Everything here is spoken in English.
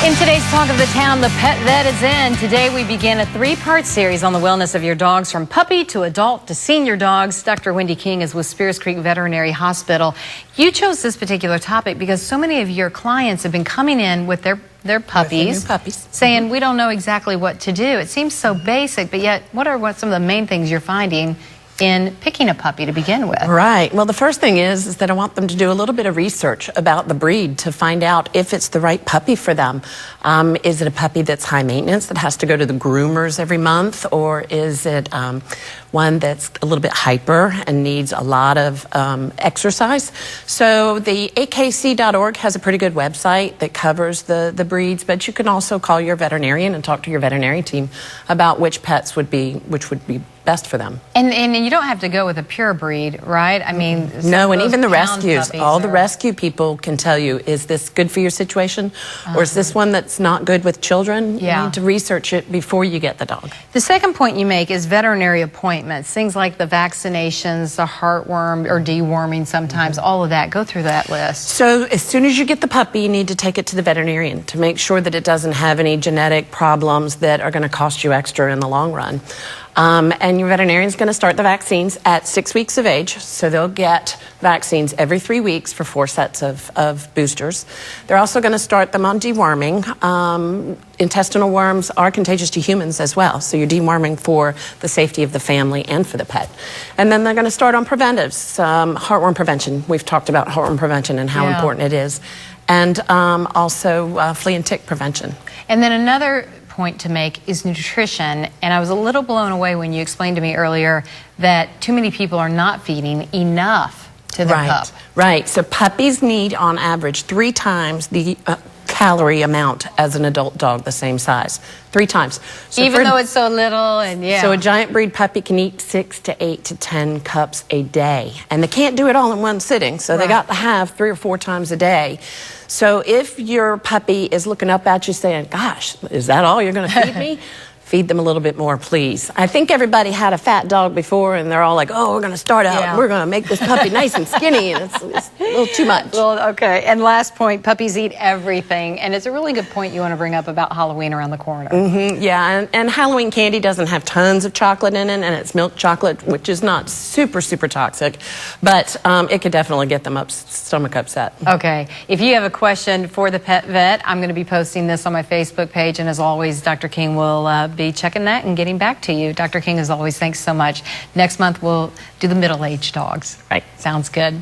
In today's Talk of the Town, the Pet Vet is in. Today we begin a three-part series on the wellness of your dogs, from puppy to adult to senior dogs. Dr. Wendy King is with Spears Creek Veterinary Hospital. You chose this particular topic because so many of your clients have been coming in with their puppies, saying, we don't know exactly what to do. It seems so basic, but yet what are some of the main things you're finding in picking a puppy to begin with? Right. Well, the first thing is that I want them to do a little bit of research about the breed to find out if it's the right puppy for them. Is it a puppy that's high maintenance, that has to go to the groomers every month, or is it one that's a little bit hyper and needs a lot of exercise? So the akc.org has a pretty good website that covers the breeds, but you can also call your veterinarian and talk to your veterinary team about which pets would be best for them. And you don't have to go with a pure breed, right? I mean, no, and even the rescues, all the rescue people can tell you, is this good for your situation, or is this one that's not good with children? Yeah. You need to research it before you get the dog. The second point you make is veterinary appointments, things like the vaccinations, the heartworm or deworming sometimes, all of that. Go through that list. So as soon as you get the puppy, you need to take it to the veterinarian to make sure that it doesn't have any genetic problems that are going to cost you extra in the long run. And your veterinarian is going to start the vaccines at 6 weeks of age, so they'll get vaccines every 3 weeks for 4 sets of boosters. They're also going to start them on deworming. Intestinal worms are contagious to humans as well, so you're deworming for the safety of the family and for the pet. And then they're going to start on preventives, heartworm prevention. We've talked about heartworm prevention and how important it is, and also flea and tick prevention. And then another point to make is nutrition, and I was a little blown away when you explained to me earlier that too many people are not feeding enough to the pup. Right. So puppies need on average 3 times the calorie amount as an adult dog the same size. 3 times. So even though it's so little, and So a giant breed puppy can eat 6 to 8 to 10 cups a day, and they can't do it all in one sitting, so they got to have 3 or 4 times a day. So if your puppy is looking up at you saying, gosh, is that all you're going to feed me? Feed them a little bit more, please. I think everybody had a fat dog before, and they're all like, oh, we're going to start out, we're going to make this puppy nice and skinny, and it's a little too much. Well, okay, and last point, puppies eat everything, and it's a really good point you want to bring up about Halloween around the corner. Yeah, and Halloween candy doesn't have tons of chocolate in it, and it's milk chocolate, which is not super, super toxic, but it could definitely get them stomach upset. Okay, if you have a question for the pet vet, I'm going to be posting this on my Facebook page, and as always, Dr. King will be checking that and getting back to you. Dr. King, as always, thanks so much. Next month, we'll do the middle-aged dogs. Right. Sounds good.